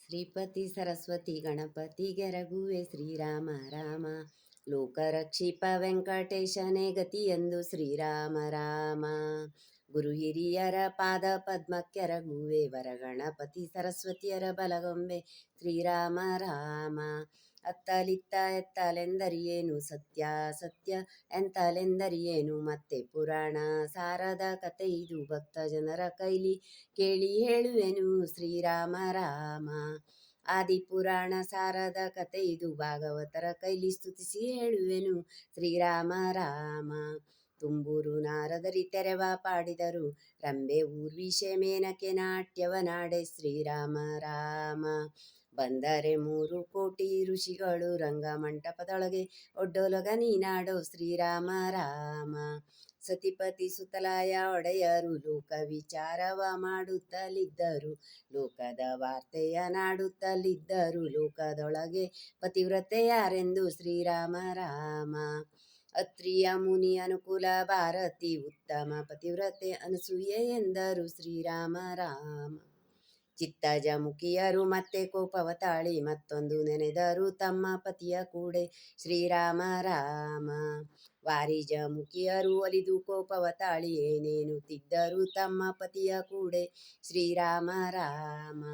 ಶ್ರೀಪತಿ ಸರಸ್ವತಿ ಗಣಪತಿಗೆ ರಘುವೆ ಶ್ರೀರಾಮ ರಾಮ ಲೋಕರಕ್ಷಿಪ ವೆಂಕಟೇಶನೇ ಗತಿಯೆಂದು ಶ್ರೀರಾಮ ರಾಮ ಗುರು ಹಿರಿಯರ ಪಾದ ಪದ್ಮಕ್ಕೆ ರಘುವೆ ವರಗಣಪತಿ ಸರಸ್ವತಿಯರ ಬಲಗೊಂಬೆ ಶ್ರೀರಾಮ ರಾಮ ಅತ್ತಲಿತ್ತ ಎತ್ತಲೆಂದರಿಯೇನು ಸತ್ಯ ಸತ್ಯ ಎಂತಲೆಂದರಿಯೇನು ಮತ್ತೆ ಪುರಾಣ ಸಾರದ ಕತೆ ಇದು ಭಕ್ತ ಜನರ ಕೈಲಿ ಕೇಳಿ ಹೇಳುವೆನು ಶ್ರೀರಾಮ ರಾಮ ಆದಿಪುರಾಣ ಸಾರದ ಕತೆ ಇದು ಭಾಗವತರ ಕೈಲಿ ಸ್ತುತಿಸಿ ಹೇಳುವೆನು ಶ್ರೀರಾಮ ರಾಮ ತುಂಬೂರು ನಾರದರಿ ತೆರೆವ ಪಾಡಿದರು ರಂಬೆ ಊರ್ವಿಷೆ ಮೇನಕೆ ನಾಟ್ಯವ ನಾಡೆ ಶ್ರೀರಾಮ ರಾಮ ಬಂದರೆ 3 ಕೋಟಿ ಋಷಿಗಳು ರಂಗಮಂಟಪದೊಳಗೆ ಒಡ್ಡೋಲಗ ನೀನಾಡೋ ಶ್ರೀರಾಮ ರಾಮ ಸತಿಪತಿ ಸುತಲಾಯ ಒಡೆಯರು ಲೋಕ ವಿಚಾರವ ಮಾಡುತ್ತಲಿದ್ದರು ಲೋಕದ ವಾರ್ತೆಯ ನಾಡುತ್ತಲಿದ್ದರು ಲೋಕದೊಳಗೆ ಪತಿವ್ರತೆ ಯಾರೆಂದು ಶ್ರೀರಾಮ ರಾಮ ಅತ್ರಿಯ ಮುನಿ ಅನುಕೂಲ ಭಾರತಿ ಉತ್ತಮ ಪತಿವ್ರತೆ ಅನಸೂಯೆ ಎಂದರು ಶ್ರೀರಾಮ ರಾಮ ಚಿತ್ತಜ ಮುಖಿಯರು ಮತ್ತೆ ಕೋಪವ ತಾಳಿ ಮತ್ತೊಂದು ನೆನೆದರು ತಮ್ಮ ಪತಿಯ ಕೂಡೆ ಶ್ರೀರಾಮ ರಾಮ ವಾರಿಜ ಮುಖಿಯರು ಒಲಿದು ಕೋಪವ ತಾಳಿ ಏನೇನು ತಿದ್ದರು ತಮ್ಮ ಪತಿಯ ಕೂಡೆ ಶ್ರೀರಾಮ ರಾಮ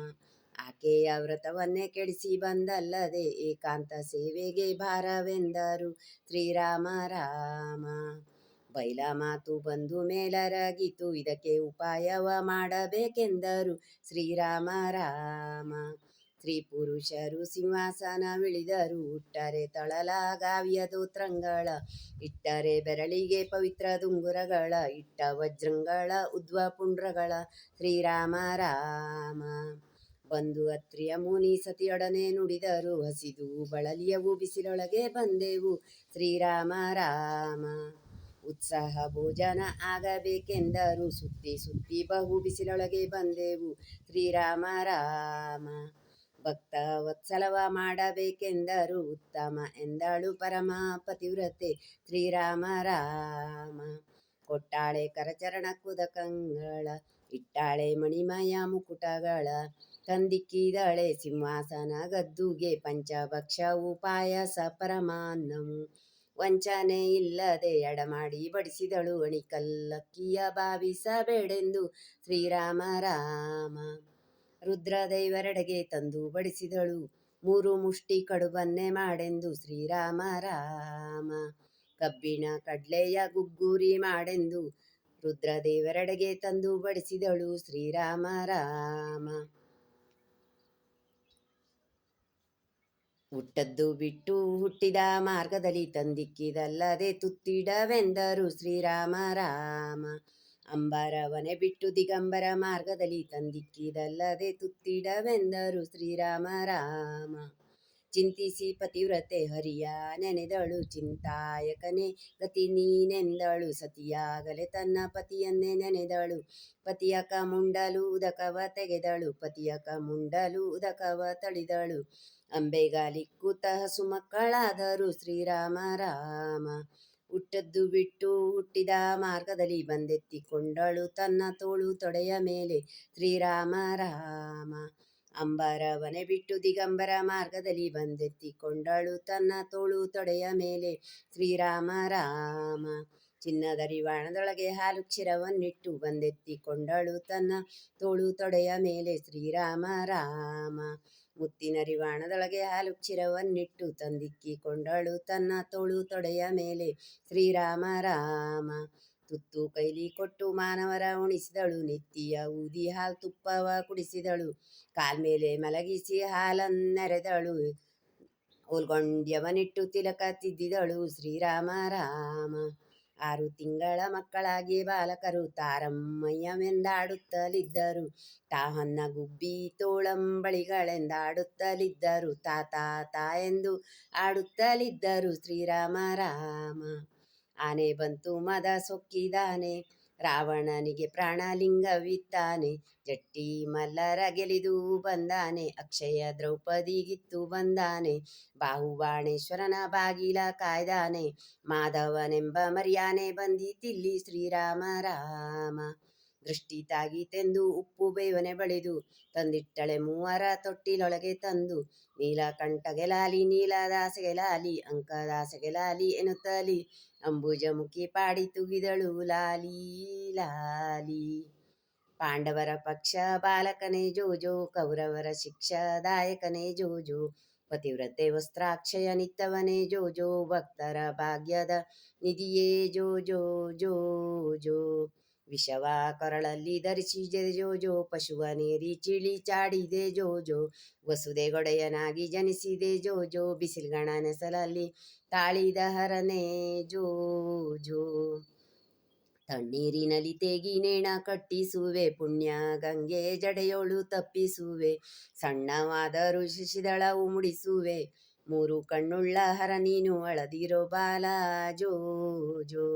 ಆಕೆಯ ವ್ರತವನ್ನೇ ಕೆಡಿಸಿ ಬಂದಲ್ಲದೆ ಏಕಾಂತ ಸೇವೆಗೆ ಭಾರವೆಂದರು ಶ್ರೀರಾಮ ರಾಮ ಬೈಲ ಮಾತು ಬಂದು ಮೇಲರಗಿತು ಇದಕ್ಕೆ ಉಪಾಯವ ಮಾಡಬೇಕೆಂದರು ಶ್ರೀರಾಮ ರಾಮ ಸ್ತ್ರೀ ಪುರುಷರು ಸಿಂಹಾಸನವಿಳಿದರು ಉಟ್ಟರೆ ತಳಲಾಗಾವಿಯ ದೋತ್ರಂಗಳ ಇಟ್ಟರೆ ಬೆರಳಿಗೆ ಪವಿತ್ರ ದುಂಗುರಗಳ ಇಟ್ಟ ವಜ್ರಂಗಳ ಉದ್ವ ಪುಂಡ್ರಗಳ ಶ್ರೀರಾಮ ರಾಮ ಬಂದು ಅತ್ರಿಯ ಮುನಿ ಸತಿಯೊಡನೆ ನುಡಿದರು ಹಸಿದು ಬಳಲಿಯವು ಬಿಸಿಲೊಳಗೆ ಬಂದೆವು ಶ್ರೀರಾಮ ರಾಮ ಉತ್ಸಾಹ ಭೋಜನ ಆಗಬೇಕೆಂದರು ಸುತ್ತಿ ಸುತ್ತಿ ಬಹು ಬಿಸಿಲೊಳಗೆ ಬಂದೆವು ಶ್ರೀರಾಮ ರಾಮ ಭಕ್ತ ವತ್ಸಲವ ಮಾಡಬೇಕೆಂದರು ಉತ್ತಮ ಎಂದಳು ಪರಮ ಪತಿವ್ರತೆ ಶ್ರೀರಾಮ ರಾಮ ಕೊಟ್ಟಾಳೆ ಕರಚರಣ ಕುದಕಂಗಳ ಇಟ್ಟಾಳೆ ಮಣಿಮಯ ಮುಕುಟಗಳ ತಂದಿಕ್ಕಿದಳೆ ಸಿಂಹಾಸನ ಗದ್ದುಗೆ ಪಂಚಭಕ್ಷ ಉಪಾಯಸ ಪರಮಾನ್ನವು ವಂಚನೆ ಇಲ್ಲದೆ ಎಡಮಾಡಿ ಬಡಿಸಿದಳು ಅಣಿಕಲ್ಲಕ್ಕಿಯ ಭಾವಿಸಬೇಡೆಂದು ಶ್ರೀರಾಮ ರಾಮ ರುದ್ರದೈವರೆಡೆಗೆ ತಂದು ಬಡಿಸಿದಳು 3 ಮುಷ್ಟಿ ಕಡುಬನ್ನೇ ಮಾಡೆಂದು ಶ್ರೀರಾಮ ರಾಮ ಕಬ್ಬಿಣ ಕಡ್ಲೆಯ ಗುಗ್ಗುರಿ ಮಾಡೆಂದು ರುದ್ರದೇವರೆಡೆಗೆ ತಂದು ಬಡಿಸಿದಳು ಶ್ರೀರಾಮ ರಾಮ ಹುಟ್ಟದ್ದು ಬಿಟ್ಟು ಹುಟ್ಟಿದ ಮಾರ್ಗದಲ್ಲಿ ತಂದಿಕ್ಕಿದಲ್ಲದೆ ತುತ್ತಿಡವೆಂದರು ಶ್ರೀರಾಮ ರಾಮ ಅಂಬರವನೆ ಬಿಟ್ಟು ದಿಗಂಬರ ಮಾರ್ಗದಲ್ಲಿ ತಂದಿಕ್ಕಿದಲ್ಲದೆ ತುತ್ತಿಡವೆಂದರು ಶ್ರೀರಾಮ ರಾಮ ಚಿಂತಿಸಿ ಪತಿವ್ರತೆ ಹರಿಯ ನೆನೆದಳು ಚಿಂತಾಯಕನೇ ಗತಿ ನೀನೆಂದಳು ಸತಿಯಾಗಲೇ ತನ್ನ ಪತಿಯನ್ನೇ ನೆನೆದಳು ಪತಿಯಕ ಮುಂಡಲು ಉದಕವ ತೆಗೆದಳು ಪತಿಯಕ ಮುಂಡಲು ಉದಕವ ತಳಿದಳು ಅಂಬೆಗಾಲಿಕ್ಕೂತ ಹಸು ಮಕ್ಕಳಾದರು ಶ್ರೀರಾಮ ರಾಮ ಹುಟ್ಟದ್ದು ಬಿಟ್ಟು ಹುಟ್ಟಿದ ಮಾರ್ಗದಲ್ಲಿ ಬಂದೆತ್ತಿಕೊಂಡಳು ತನ್ನ ತೋಳು ತೊಡೆಯ ಮೇಲೆ ಶ್ರೀರಾಮ ರಾಮ ಅಂಬರವನೆ ಬಿಟ್ಟು ದಿಗಂಬರ ಮಾರ್ಗದಲ್ಲಿ ಬಂದೆತ್ತಿಕೊಂಡಳು ತನ್ನ ತೋಳು ತೊಡೆಯ ಮೇಲೆ ಶ್ರೀರಾಮ ರಾಮ ಚಿನ್ನದ ರಿವಾಣದೊಳಗೆ ಹಾಲು ಕ್ಷೀರವನ್ನಿಟ್ಟು ಬಂದೆತ್ತಿಕೊಂಡಳು ತನ್ನ ತೋಳು ತೊಡೆಯ ಮೇಲೆ ಶ್ರೀರಾಮ ರಾಮ ಮುತ್ತಿನ ರಿವಾಣದೊಳಗೆ ಹಾಲು ಕ್ಷೀರವನ್ನಿಟ್ಟು ತಂದಿಕ್ಕಿಕೊಂಡಳು ತನ್ನ ತೋಳು ತೊಡೆಯ ಮೇಲೆ ಶ್ರೀರಾಮ ರಾಮ ತುತ್ತು ಕೈಲಿ ಕೊಟ್ಟು ಮಾನವರ ಉಣಿಸಿದಳು ನೆತ್ತಿಯ ಊದಿ ಹಾಲು ತುಪ್ಪವ ಕುಡಿಸಿದಳು ಕಾಲ್ಮೇಲೆ ಮಲಗಿಸಿ ಹಾಲನ್ನೆರೆದಳು ಓಲ್ಗೊಂಡ್ಯವನಿಟ್ಟು ತಿಲಕ ತಿದ್ದಿದಳು ಶ್ರೀರಾಮ ರಾಮ 6 ತಿಂಗಳ ಮಕ್ಕಳಾಗಿ ಬಾಲಕರು ತಾರಮ್ಮಯ್ಯವೆಂದಾಡುತ್ತಲಿದ್ದರು ತಾಹನ್ನ ಗುಬ್ಬಿ ತೋಳಂಬಳಿಗಳೆಂದಾಡುತ್ತಲಿದ್ದರು ತಾ ಎಂದು ಆಡುತ್ತಲಿದ್ದರು ಶ್ರೀರಾಮ ರಾಮ ಆನೆ ಬಂತು ಮದ ಸೊಕ್ಕಿದಾನೆ ರಾವಣನಿಗೆ ಪ್ರಾಣಲಿಂಗವಿತ್ತಾನೆ ಜಟ್ಟಿ ಮಲ್ಲರ ಗೆಲಿದು ಬಂದಾನೆ ಅಕ್ಷಯ ದ್ರೌಪದಿಗಿತ್ತು ಬಂದಾನೆ ಬಾಹುಬಾಣೇಶ್ವರನ ಬಾಗಿಲ ಕಾಯ್ದಾನೆ ಮಾಧವನೆಂಬ ಮರ್ಯಾನೆ ಬಂದಿತಿಲ್ಲಿ ಶ್ರೀರಾಮ ರಾಮ ದೃಷ್ಟಿ ತಾಗೀತೆಂದು ಉಪ್ಪು ಬೇವನೆ ಬಳಿದು ತಂದಿಟ್ಟಳೆ ಮೂವರ ತೊಟ್ಟಿಲೊಳಗೆ ತಂದು. ನೀಲಕಂಠಗೆ ಲಾಲಿ ನೀಲದಾಸೆಗೆ ಲಾಲಿ ಅಂಕದಾಸೆಗೆ ಲಾಲಿ ಎನ್ನುತ್ತಲಿ ಅಂಬುಜಮುಖಿ ಪಾಡಿ ತುಗಿದಳು ಲಾಲಿ ಲಾಲಿ. ಪಾಂಡವರ ಪಕ್ಷ ಬಾಲಕನೇ ಜೋಜೋ ಕೌರವರ ಶಿಕ್ಷಾದಾಯಕನೇ ಜೋಜೋ. ಪತಿವ್ರತೆ ವಸ್ತ್ರಾಕ್ಷಯ ನಿತ್ತವನೇ ಜೋಜೋ ಭಕ್ತರ ಭಾಗ್ಯದ ನಿಧಿಯೇ ಜೋಜೋ ಜೋಜೋ. ವಿಷವ ಕೊರಳಲ್ಲಿ ಧರಿಸಿದೆ ಜೋಜೋ ಪಶುವನೇರಿ ಚಿಳಿ ಚಾಡಿದೆ ಜೋಜೋ. ವಸುದೆಗೊಡೆಯನಾಗಿ ಜನಿಸಿದೆ ಜೋಜೋ ಬಿಸಿಲ್ಗಣ ನೆಸಲಲ್ಲಿ ತಾಳಿದ ಹರನೇ ಜೋಜೋ. ತಣ್ಣೀರಿನಲ್ಲಿ ತೇಗಿ ನೇಣ ಕಟ್ಟಿಸುವೆ ಪುಣ್ಯ ಗಂಗೆ ಜಡೆಯೋಳು ತಪ್ಪಿಸುವೆ. ಸಣ್ಣವಾದರೂ ಶಶಿದಳವು ಮುಡಿಸುವೆ ಮೂರು ಕಣ್ಣುಳ್ಳ ಹರ ನೀನು ಅಳದಿರೋ ಬಾಲ ಜೋಜೋ.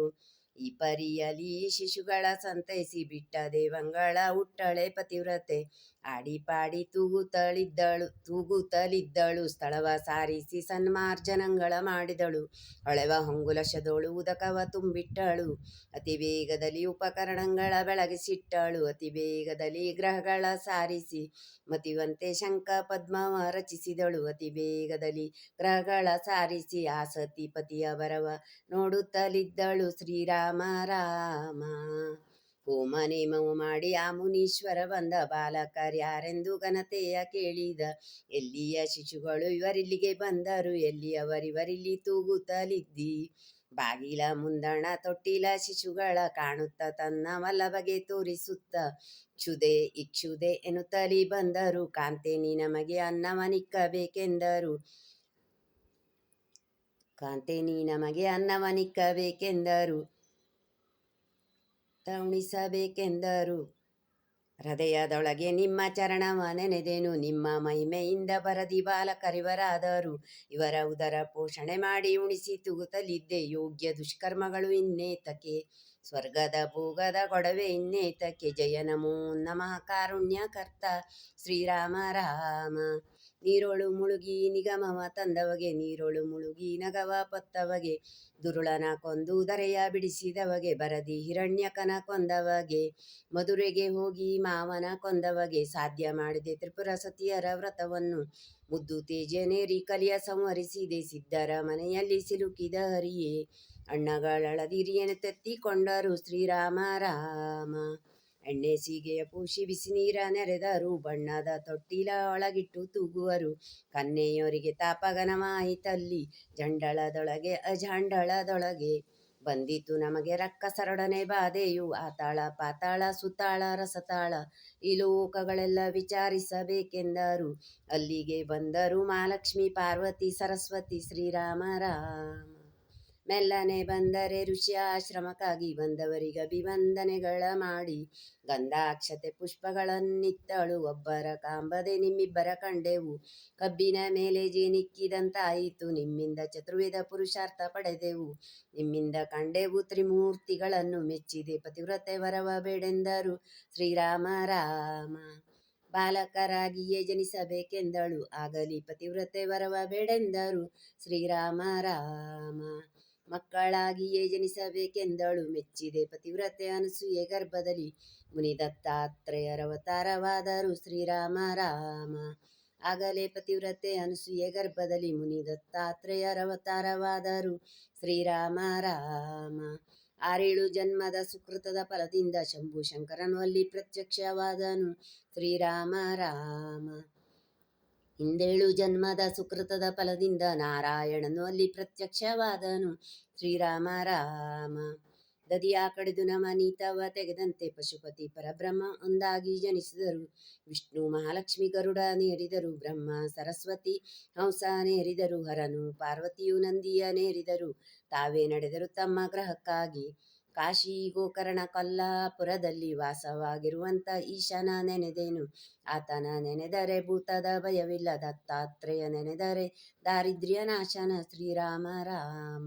ಈ ಪರಿಯಲಿ ಶಿಶುಗಳ ಸಂತೈಸಿ ಬಿಟ್ಟ ದೇವಂಗಳ ಹುಟ್ಟಳೆ ಪತಿವ್ರತೆ. ಆಡಿ ಪಾಡಿ ತೂಗುತ್ತಲಿದ್ದಳು ಸ್ಥಳವ ಸಾರಿಸಿ ಸನ್ಮಾರ್ಜನಗಳ ಮಾಡಿದಳು. ಹೊಳೆವ ಹೊಂಗುಲಶದೋಳು ಉದಕವ ತುಂಬಿಟ್ಟಳು. ಅತಿ ವೇಗದಲ್ಲಿ ಉಪಕರಣಗಳ ಬೆಳಗಿಸಿಟ್ಟಳು. ಅತಿ ವೇಗದಲ್ಲಿ ಗ್ರಹಗಳ ಸಾರಿಸಿ ಮತಿವಂತೆ ಶಂಖ ಪದ್ಮವ ರಚಿಸಿದಳು. ಅತಿ ವೇಗದಲ್ಲಿ ಗ್ರಹಗಳ ಸಾರಿಸಿ ಆ ಸತಿ ಪತಿಯ ಬರವ ನೋಡುತ್ತಲಿದ್ದಳು ಶ್ರೀರಾಮ ರಾಮ. ಹೋಮ ನೇಮವು ಮಾಡಿ ಆ ಮುನೀಶ್ವರ ಬಂದ ಬಾಲಕರ್ಯಾರೆಂದು ಘನತೆಯ ಕೇಳಿದ. ಎಲ್ಲಿಯ ಶಿಶುಗಳು ಇವರಿಲ್ಲಿಗೆ ಬಂದರು ಎಲ್ಲಿಯವರಿವರಿಲ್ಲಿ ತೂಗುತ್ತಲಿದ್ದಿ. ಬಾಗಿಲ ಮುಂದಣ ತೊಟ್ಟಿಲ ಶಿಶುಗಳ ಕಾಣುತ್ತ ತನ್ನ ವಲ್ಲಭಗೆ ತೋರಿಸುತ್ತ ಕ್ಷುದೆ ಇಕ್ಷುದೆ ಎನ್ನುತ್ತಲಿ ಬಂದರು. ಕಾಂತೆ ನೀ ನಮಗೆ ಅನ್ನವನಿಕ್ಕಬೇಕೆಂದರು. ಕಾಂತೆ ನೀ ನಮಗೆ ಅನ್ನವನಿಕ್ಕಬೇಕೆಂದರು ಉಣಿಸಬೇಕೆಂದರು. ಹೃದಯದೊಳಗೆ ನಿಮ್ಮ ಚರಣವ ನೆನೆದೆನು ನಿಮ್ಮ ಮಹಿಮೆಯಿಂದ ಬರದಿ ಬಾಲಕರಿವರಾದರು. ಇವರ ಉದರ ಪೋಷಣೆ ಮಾಡಿ ಉಣಿಸಿ ತೂಗುತ್ತಲಿದ್ದೆ ಯೋಗ್ಯ ದುಷ್ಕರ್ಮಗಳು ಇನ್ನೇತಕ್ಕೆ. ಸ್ವರ್ಗದ ಭೋಗದ ಗೊಡವೆ ಇನ್ನೇತಕ್ಕೆ. ಜಯ ನಮೋ ನಮಃ ಕಾರುಣ್ಯಕರ್ತ ಶ್ರೀರಾಮ ರಾಮ. ನೀರೊಳು ಮುಳುಗಿ ನಿಗಮವ ತಂದವಗೆ ನೀರೊಳು ಮುಳುಗಿ ನಗವ ಪತ್ತವಗೆ. ದುರುಳನ ಕೊಂದು ಧರೆಯ ಬಿಡಿಸಿದವಗೆ ಬರದಿ ಹಿರಣ್ಯಕನ ಕೊಂದವಗೆ. ಮಧುರೆಗೆ ಹೋಗಿ ಮಾವನ ಕೊಂದವಗೆ ಸಾಧ್ಯ ಮಾಡಿದೆ ತ್ರಿಪುರ ಸತಿಯರ ವ್ರತವನ್ನು. ಮುದ್ದು ತೇಜನೇರಿ ಕಲಿಯ ಸಂವರಿಸಿದೆ ಸಿದ್ಧರ ಮನೆಯಲ್ಲಿ ಸಿಲುಕಿದ ಹರಿಯೇ. ಅಣ್ಣಗಳಳದಿರಿಯನ್ನು ತೆತ್ತಿಕೊಂಡರು ಶ್ರೀರಾಮ ರಾಮ. ಎಣ್ಣೆ ಸೀಗೆಯ ಪೂಶಿ ಬಿಸಿ ನೀರ ನೆರೆದರು ಬಣ್ಣದ ತೊಟ್ಟಿಲ ಒಳಗಿಟ್ಟು ತೂಗುವರು. ಕನ್ನೆಯವರಿಗೆ ತಾಪಗನವಾಯಿತಲ್ಲಿ ಜಂಡಳದೊಳಗೆ ಅಜಾಂಡಳದೊಳಗೆ. ಬಂದಿತು ನಮಗೆ ರಕ್ಕಸರೊಡನೆ ಬಾಧೆಯು ಆತಾಳ ಪಾತಾಳ ಸುತಾಳ ರಸತಾಳ. ಈ ಲೋಕಗಳೆಲ್ಲ ವಿಚಾರಿಸಬೇಕೆಂದರು. ಅಲ್ಲಿಗೆ ಬಂದರು ಮಹಾಲಕ್ಷ್ಮಿ ಪಾರ್ವತಿ ಸರಸ್ವತಿ ಶ್ರೀರಾಮ ರಾಮ. ಮೆಲ್ಲನೆ ಬಂದರೆ ಋಷಿಯ ಆಶ್ರಮಕ್ಕಾಗಿ ಬಂದವರಿಗೆ ಅಭಿವಂದನೆಗಳ ಮಾಡಿ. ಗಂಧಾಕ್ಷತೆ ಪುಷ್ಪಗಳನ್ನಿತ್ತಳು ಒಬ್ಬರ ಕಾಂಬದೆ ನಿಮ್ಮಿಬ್ಬರ ಕಂಡೆವು. ಕಬ್ಬಿನ ಮೇಲೆ ಜೇನಿಕ್ಕಿದಂತಾಯಿತು ನಿಮ್ಮಿಂದ ಚತುರ್ವೇದ ಪುರುಷಾರ್ಥ ಪಡೆದೆವು. ನಿಮ್ಮಿಂದ ಕಂಡೆವು ತ್ರಿಮೂರ್ತಿಗಳನ್ನು ಮೆಚ್ಚಿದೆ ಪತಿವ್ರತೆ ವರವ ಬೇಡೆಂದರು ಶ್ರೀರಾಮ ರಾಮ. ಬಾಲಕರಾಗಿಯೇ ಜನಿಸಬೇಕೆಂದಳು ಆಗಲಿ ಪತಿವ್ರತೆ ವರವ ಬೇಡೆಂದರು ಶ್ರೀರಾಮ ರಾಮ. ಮಕ್ಕಳಾಗಿಯೇ ಜನಿಸಬೇಕೆಂದಳು ಮೆಚ್ಚಿದೆ ಪತಿವ್ರತೆ ಅನಸೂಯೆ ಗರ್ಭದಲ್ಲಿ. ಮುನಿದತ್ತಾತ್ರೇಯರವತಾರವಾದರು ಶ್ರೀರಾಮ ರಾಮ. ಆಗಲೇ ಪತಿವ್ರತೆ ಅನಸೂಯೆ ಗರ್ಭದಲ್ಲಿ ಮುನಿದತ್ತಾತ್ರೇಯರವತಾರವಾದರು ಶ್ರೀರಾಮ ರಾಮ. 6 ಜನ್ಮದ ಸುಕೃತದ ಫಲದಿಂದ ಶಂಭು ಶಂಕರನು ಅಲ್ಲಿ ಪ್ರತ್ಯಕ್ಷವಾದನು ಶ್ರೀರಾಮ ರಾಮ. 7 ಜನ್ಮದ ಸುಕೃತದ ಫಲದಿಂದ ನಾರಾಯಣನು ಅಲ್ಲಿ ಪ್ರತ್ಯಕ್ಷವಾದನು ಶ್ರೀರಾಮ ರಾಮ. ದದಿಯ ಕಡಿದು ನವನೀತವ ತೆಗೆದಂತೆ ಪಶುಪತಿ ಪರಬ್ರಹ್ಮ ಒಂದಾಗಿ ಜನಿಸಿದರು. ವಿಷ್ಣು ಮಹಾಲಕ್ಷ್ಮಿ ಗರುಡ ನೇರಿದರು ಬ್ರಹ್ಮ ಸರಸ್ವತಿ ಹಂಸ ನೇರಿದರು. ಹರನು ಪಾರ್ವತಿಯು ನಂದಿಯ ನೇರಿದರು. ತಾವೇ ನಡೆದರು ತಮ್ಮ ಗ್ರಹಕ್ಕಾಗಿ. ಕಾಶಿ ಗೋಕರ್ಣ ಕೊಲ್ಲಾಪುರದಲ್ಲಿ ವಾಸವಾಗಿರುವಂತ ಈಶನ ನೆನೆದೆನು. ಆತನ ನೆನೆದರೆ ಭೂತದ ಭಯವಿಲ್ಲ. ದತ್ತಾತ್ರೇಯ ನೆನೆದರೆ ದಾರಿದ್ರ್ಯ ನಾಶನ ಶ್ರೀರಾಮ ರಾಮ.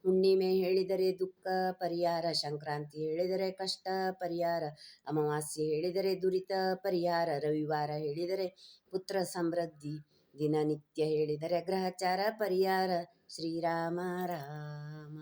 ಹುಣ್ಣಿಮೆ ಹೇಳಿದರೆ ದುಃಖ ಪರಿಹಾರ. ಸಂಕ್ರಾಂತಿ ಹೇಳಿದರೆ ಕಷ್ಟ ಪರಿಹಾರ. ಅಮಾವಾಸ್ಯೆ ಹೇಳಿದರೆ ದುರಿತ ಪರಿಹಾರ. ರವಿವಾರ ಹೇಳಿದರೆ ಪುತ್ರ ಸಮೃದ್ಧಿ. ದಿನನಿತ್ಯ ಹೇಳಿದರೆ ಗ್ರಹಚಾರ ಪರಿಹಾರ ಶ್ರೀರಾಮ ರಾಮ.